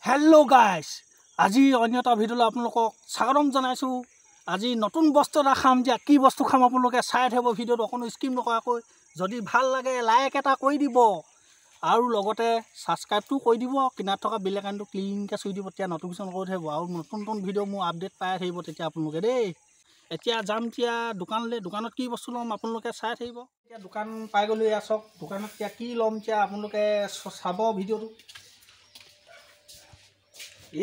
Hello guys আজি অন্য এটা ভিডিওলৈ আপোনালোকক স্বাগতম জনাইছো। আজি নতুন বস্তু এটা খাম যে কি বস্তু খাম আপোনালোকে চাই থাকিব ভিডিওটো অকনো স্কিপ নকৰাকৈ। যদি ভাল লাগে লাইক এটা কৰি দিব আৰু লগতে সাবস্ক্ৰাইবটো কৰি দিব। কিনাৰত থকা বেল আইকনটো ক্লিককে চুই দিব, তেতিয়া নটিফিকেশ্যন কৰি থাকিব আৰু নতুন নতুন ভিডিও মোৰ আপডেট পাই থাকিব তেতিয়া আপোনালোকে দেই। এতিয়া যাম এতিয়া দোকানলৈ। দোকানত কি বস্তু ল'ম আপোনালোকে চাই থাকিব। এতিয়া দোকান পাই গ'লো। এয়া চাওক দোকানত এতিয়া কি ল'ম এতিয়া আপোনালোকে চাব ভিডিওটো।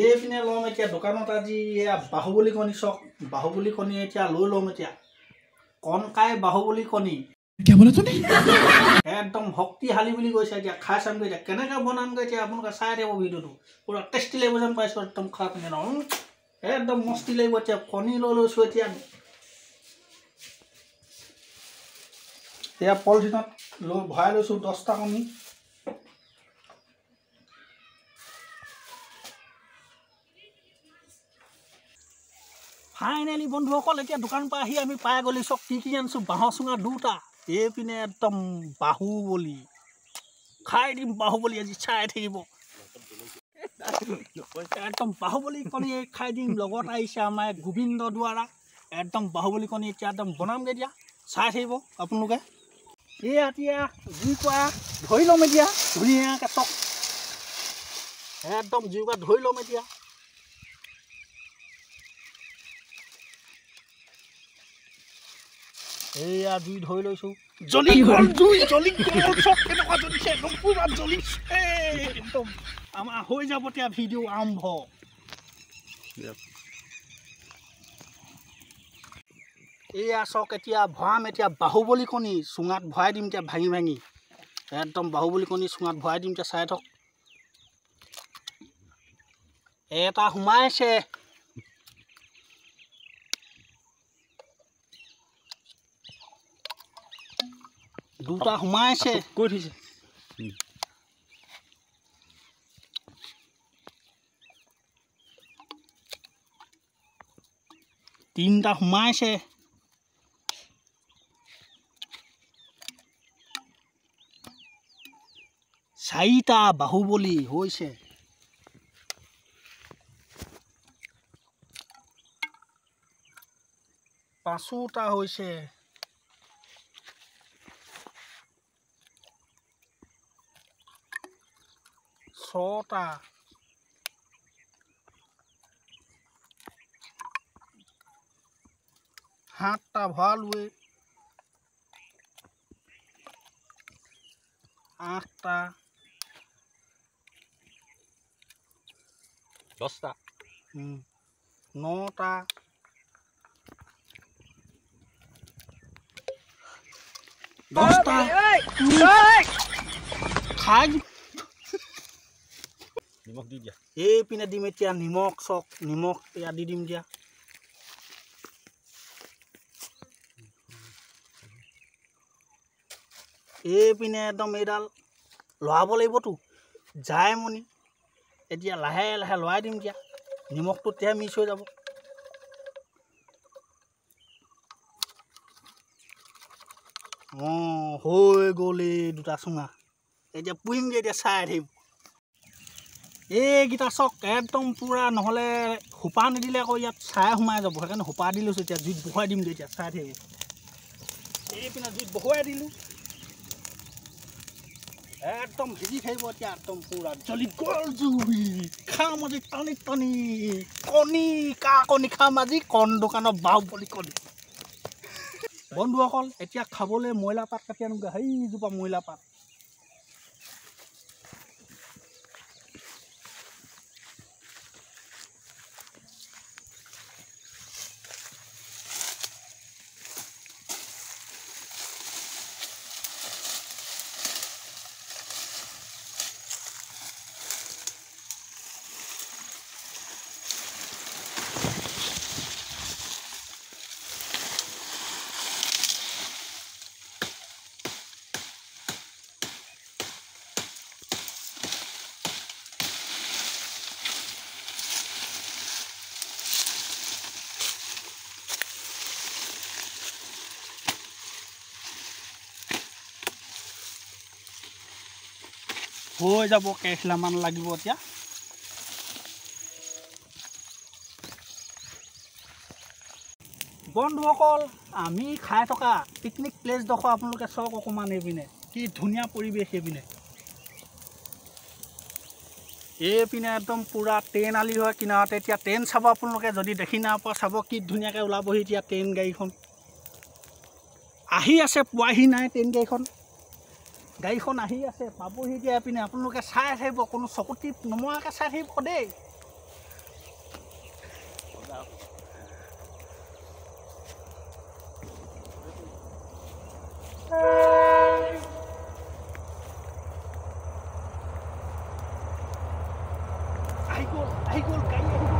এইপিনে ল'ম এতিয়া দোকানত আজি এয়া বাহুবলী কণী। চক বাহুবলী কণী এতিয়া লৈ ল'ম। এতিয়া কণকাই বাহুবলী কণী একদম শক্তিশালী বুলি কৈছে। এতিয়া খাই চামগৈ এতিয়া কেনেকৈ বনামগৈ। এতিয়া আপোনালোকে চাই থাকিব ভিডিওটো। পুৰা টেষ্টি লাগিব যেন পাইছোঁ। একদম খাই পিনে একদম মস্তি লাগিব। এতিয়া কণী লৈ লৈছোঁ। এতিয়া এয়া পলিথিনত ভৰাই লৈছোঁ 10টা কণী। ফাইনেলি বন্ধুসকল এতিয়া দোকান পৰা আহি আমি পাই গ'লি। চক কি আনিছোঁ। বাঁহৰ চুঙা 2টা। এইপিনে একদম বাহুবলী খাই দিম। বাহুবলী আজি চাই থাকিব। একদম বাহুবলী কণী খাই দিম। লগত আহিছে আমাৰ গোবিন্দ দ্বাৰা একদম বাহুবলী কণী এতিয়া একদম বনামগৈ। এতিয়া চাই থাকিব আপোনালোকে। এয়া এতিয়া জুইকুৰা ধৰি ল'ম। এতিয়া ধুনীয়াকৈ চক একদম জুইকুৰা ধৰি ল'ম। এতিয়া এয়া জুই ধৰি লৈছোঁ। জ্বলি গ'ল জুই, জ্বলি গ'ল। চক কেনেকুৱা জ্বলিছে, একদম পুৰা জ্বলিছে। একদম আমাৰ হৈ যাব এতিয়া ভিডিঅ' আৰম্ভ। এয়া চক এতিয়া ভৰাম। এতিয়া বাহুবলী কণী চুঙাত ভৰাই দিম। এতিয়া ভাঙি ভাঙি একদম বাহুবলী কণী চুঙাত ভৰাই দিম। এতিয়া চাই থক এটা সোমাইছে। দুটা সোমাইছে। কৈ থৈছে তিনিটা সোমাইছে। চাৰিটা বাহুবলী হৈছে। পাঁচোটা হৈছে। ছটা। সাতটা ভৰালোৱে। আঠটা। 10টা। 9টা। 10টা খাই নিমখ দি দিয়া। এইপিনে দিম এতিয়া নিমখ। চক নিমখ এয়া দি দিম দিয়া। এইপিনে একদম এইডাল লৰাব লাগিবতো জাইমণি। এতিয়া লাহে লাহে লৰাই দিম। দিয়া নিমখটো তেতিয়াহে মিক্স হৈ যাব। হৈ গ'ল এই দুটা চুঙা। এতিয়া পুৰিমগৈ। এতিয়া চাই থাকিব। এইকেইটা চক একদম পূৰা নহ'লে সোপা নিদিলে আকৌ ইয়াত চাই সোমাই যাব। সেইকাৰণে সোপা দি লৈছোঁ। এতিয়া জুইত বহুৱাই দিমগৈ। এতিয়া চাই থাকিব। এইপিনে জুইত বহুৱাই দিলোঁ। একদম ভিজি থাকিব। এতিয়া একদম পূৰা জ্বলি গ'ল জুই। খাম আজি টানি টানি কণী। কা কণী খাম আজি? কণ দোকানৰ বাহুবলী কণী। বন্ধুসকল এতিয়া খাবলৈ মইলা পাত কাটি আনোগৈ। সেইজোপা মইলা পাত। হৈ যাব কেইখিলামান লাগিব এতিয়া। বন্ধুসকল আমি খাই থকা পিকনিক প্লেচডোখৰ আপোনালোকে চাওক অকণমান এইপিনে কি ধুনীয়া পৰিৱেশ এইপিনে একদম পূৰা ট্ৰেইন আলি হয় কিনাৰতে এতিয়া ট্ৰেইন চাব আপোনালোকে যদি দেখি নাপায় চাব কি ধুনীয়াকৈ ওলাবহি এতিয়া ট্ৰেইন গাড়ীখন আহি আছে পোৱাহি নাই ট্ৰেইন গাড়ীখন আহি আছে পাবহি এতিয়া এইপিনে আপোনালোকে চাই থাকিব কোনো চকু টিপ নমৰাকৈ চাই থাকিব দেই আহি গ'ল গাড়ী আহি গ'ল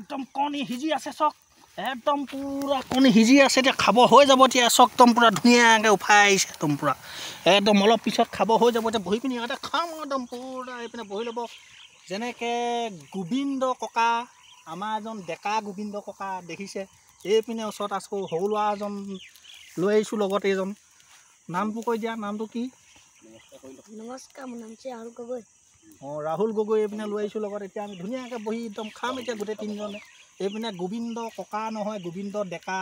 একদম কণী সিজি আছে চক একদম পূৰা কণী সিজি আছে এতিয়া খাব হৈ যাব এতিয়া চক একদম পূৰা ধুনীয়াকৈ উফাই আহিছে একদম পূৰা একদম অলপ পিছত খাব হৈ যাব এতিয়া বহি পিনি ইয়াতে খাম একদম পূৰা এইপিনে বহি ল'ব যেনেকৈ গোবিন্দ ককা আমাৰ এজন ডেকা গোবিন্দ ককা দেখিছে এইপিনে ওচৰত আছোঁ সৰু ল'ৰা এজন লৈ আহিছোঁ লগত এইজন নামটো কৈ দিয়া নামটো কি নমস্কাৰ মোৰ নাম ৰাহুল গগৈ ৰাহুল গগৈ এইপিনে লৈ আহিছোঁ লগত এতিয়া আমি ধুনীয়াকৈ বহি একদম খাম এতিয়া গোটেই তিনিজনে এইপিনে গোবিন্দ ককা নহয় গোবিন্দ ডেকা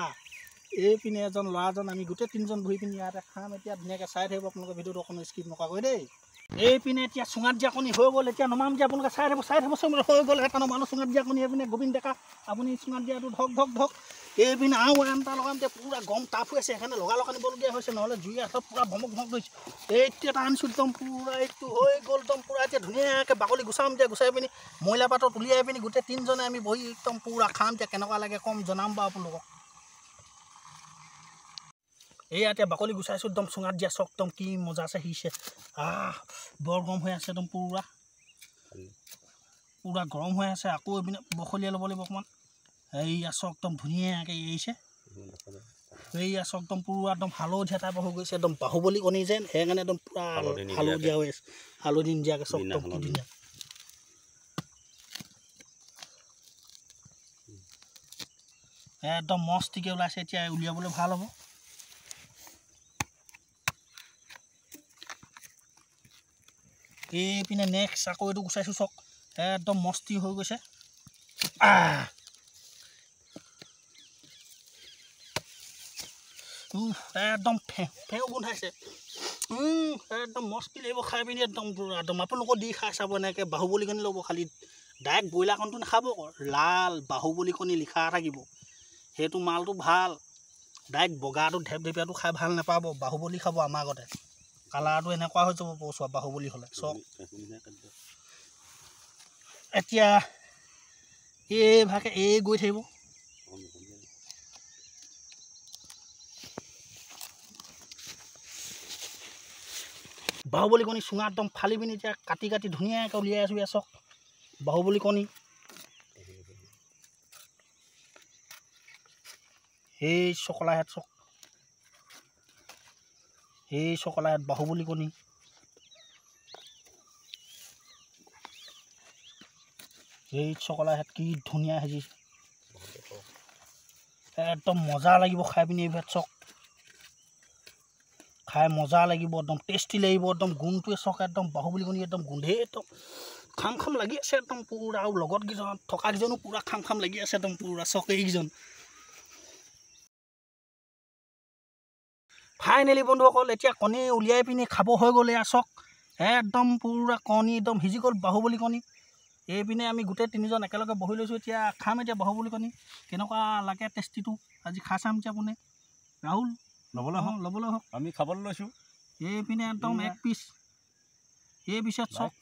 এইপিনে এজন ল'ৰাজন আমি গোটেই তিনিজন বহি পিনি ইয়াতে খাম এতিয়া ধুনীয়াকৈ চাই থাকিব আপোনালোকে ভিডিঅ'টো অকণো স্কিপ নকৰাকৈ দেই এইপিনে এতিয়া চুঙাত দিয়া কণী হৈ গ'ল এতিয়া নমাম যে আপোনালোকে চাই থাকিব হৈ গ'ল এটা নমানো চুঙাত দিয়া কণী এইপিনে গোবিন্দ ডেকা আপুনি চুঙাত দিয়াটো ধক এইপিনে আৰু এটা লগাম এতিয়া পূৰা গৰম তাপ হৈ আছে সেইকাৰণে লগালগ আনিবলগীয়া হৈছে নহ'লে জুই আছে পূৰা ভমক গৈছে এইটো এটা আনিছোঁ একদম পূৰা এইটো হৈ গ'ল একদম পূৰা এতিয়া ধুনীয়াকৈ বাকলি গুচাম এতিয়া গুচাই পিনি মহিলা পাতত উলিয়াই পিনি গোটেই তিনিজনে আমি বহি একদম পূৰা খাম এতিয়া কেনেকুৱা লাগে কম জনাম বাৰু আপোনালোকক এয়া এতিয়া বাকলি গুচাইছোঁ একদম চুঙাত দিয়া চক একদম কি মজা আছে সিঁচে বৰ গৰম হৈ আছে একদম পূৰা গৰম হৈ আছে আকৌ এইপিনে বখলিয়াই ল'ব লাগিব অকণমান এইয়া চক একদম ধুনীয়াকৈ এৰিছে এইয়া চক একদম পূৰা একদম হালধীয়া টাইপৰ হৈ গৈছে একদম বাহুবলী কণী যেন সেইকাৰণে একদম পূৰা হালধীয়া হৈ আছে হালধি নিদিয়াকৈ চক একদম কি ধুনীয়া একদম মস্তিকৈ ওলাইছে এতিয়া উলিয়াবলৈ ভাল হ'ব এইপিনে নেক্সট আকৌ এইটো গুচাইছোঁ চক একদম মস্তি হৈ গৈছে একদম ফেও গোন্ধাইছে একদম মস্তি লাগিব খাই পিনি একদম আপোনালোকক দি খাই চাব এনেকৈ বাহুবলী কণী ল'ব খালি ডাইৰেক্ট ব্ৰইলাৰ কণীটো নাখাব লাল বাহুবলী কণী লিখা থাকিব সেইটো মালটো ভাল ডাইৰেক্ট বগাটো ঢেপঢেপীয়াটো খাই ভাল নাপাব বাহুবলী খাব আমাৰ আগতে কালাৰটো এনেকুৱা হৈ যাব পচোৱা বাহুবলী হ'লে চক এতিয়া এইভাগে গৈ থাকিব বাহুবলী কণী চুঙা একদম ফালি পিনি এতিয়া কাটি ধুনীয়াকৈ উলিয়াই আছোঁ চক বাহুবলী কণী সেই চকলাহেঁত চক এই চকলাহেঁত বাহুবলী কণী এই চকলাহেঁত কি ধুনীয়া সিজিছে একদম মজা লাগিব খাই পিনি এইভাগ চক খাই মজা লাগিব একদম টেষ্টি লাগিব একদম গোন্ধটোৱে চক একদম বাহুবলী কণী একদম গোন্ধে একদম খাম লাগি আছে একদম পূৰা আৰু লগত কেইজন থকা কেইজনো পূৰা খাম লাগি আছে একদম পূৰা চক এইকেইজন ফাইনেলি বন্ধুসকল এতিয়া কণী উলিয়াই পিনি খাব হৈ গ'ল এয়া চক একদম পূৰা কণী একদম সিজি গ'ল বাহুবলী কণী এইপিনে আমি গোটেই তিনিজন একেলগে বহি লৈছোঁ এতিয়া খাম এতিয়া বাহুবলী কণী কেনেকুৱা লাগে টেষ্টিটো আজি খাই চাম এতিয়া আপুনি ৰাহুল ল'বলৈ হওক আমি খাবলৈ লৈছোঁ এইপিনে একদম এক পিচ এই পিছত চক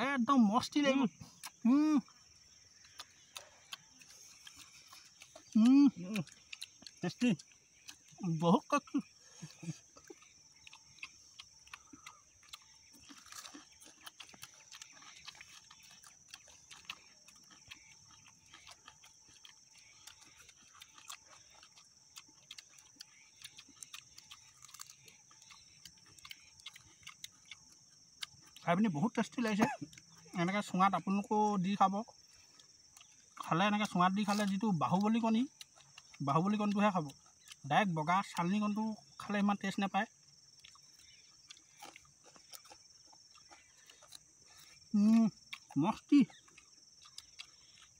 একদম মস্তি লাগিব টেষ্টি বহুত খাই পিনি বহুত টেষ্টি লাগিছে এনেকৈ চুঙাত আপোনালোকেও দি খাব খালে এনেকৈ চুঙাত দি খালে যিটো বাহুবলী কণীটোহে খাব ডাইৰেক্ট বগা চালনী কণীটো খালে ইমান টেষ্ট নাপায়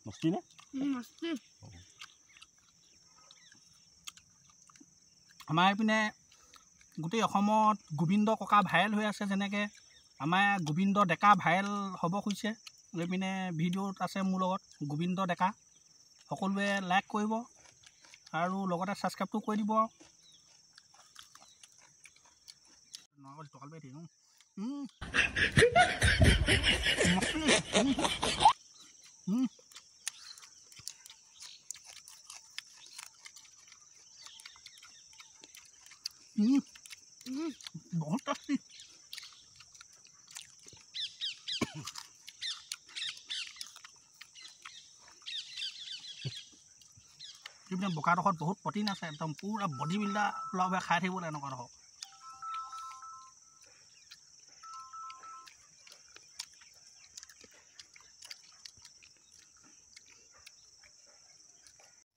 মস্তি নে আমাৰ এইপিনে গোটেই অসমত গোবিন্দ ককা ভাইৰেল হৈ আছে যেনেকৈ আমাৰ গোবিন্দ ডেকা ভাইৰেল হ'ব খুজিছে এইপিনে ভিডিঅ'ত আছে মোৰ লগত গোবিন্দ ডেকা সকলোৱে লাইক কৰিব আৰু লগতে ছাবস্ক্ৰাইবটো কৰি দিব बहुत टेस्टी বোকাডোখৰত বহুত প্ৰটিন আছে একদম পুৰা বডি বিল্ডাৰ লগে খাই থাকিবলৈ এনেকুৱাডোখৰ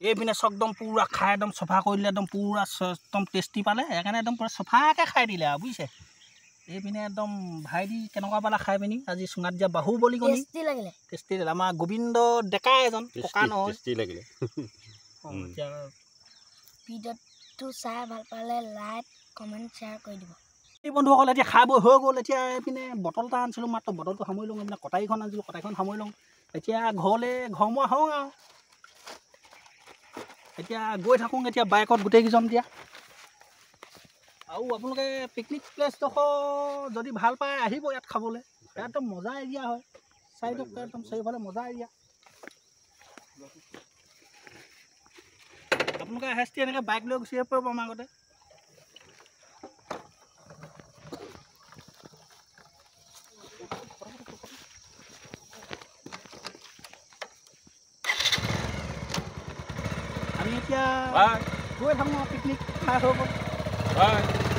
এইপিনে চব একদম পুৰা খাই একদম চফা কৰি দিলে একদম পুৰা একদম টেষ্টি পালে সেইকাৰণে একদম পুৰা চফাকৈ খাই দিলে আৰু বুজিছে এইপিনে একদম ভাইটি কেনেকুৱা পালা খাই পিনি আজি চুঙাত দিয়া বাহুবলী কণী টেষ্টি লাগিলে আমাৰ গোবিন্দ ডেকা এজন ককা নহয় টেষ্টি লাগিলে ভিডিঅ'টো চাই ভাল পালে লাইক কমেণ্ট শ্বেয়াৰ কৰি দিব এই বন্ধুসকল এতিয়া খাই বৈ হৈ গ'ল এতিয়া এইপিনে বটল এটা আনিছিলোঁ মাত্ৰ বটলটো সামৰি লওঁ এইপিনে কটাৰীখন আনিছিলোঁ কটাৰীখন সামৰি লওঁ এতিয়া ঘৰমুৱা হওঁ আৰু এতিয়া গৈ থাকোঁ এতিয়া বাইকত গোটেইকেইজন এতিয়া আৰু আপোনালোকে পিকনিক প্লেচডোখৰ যদি ভাল পায় আহিব ইয়াত খাবলৈ ইয়াত একদম মজা এৰিয়া হয় একদম চাৰিওফালে মজা এৰিয়া আপোনালোকে হেষ্টি এনেকৈ বাইক লৈ গুচি আহিব পাৰিব আমাৰ আগতে আমি এতিয়া গৈ থাকোঁ পিকনিক খাই হৈ গ'ল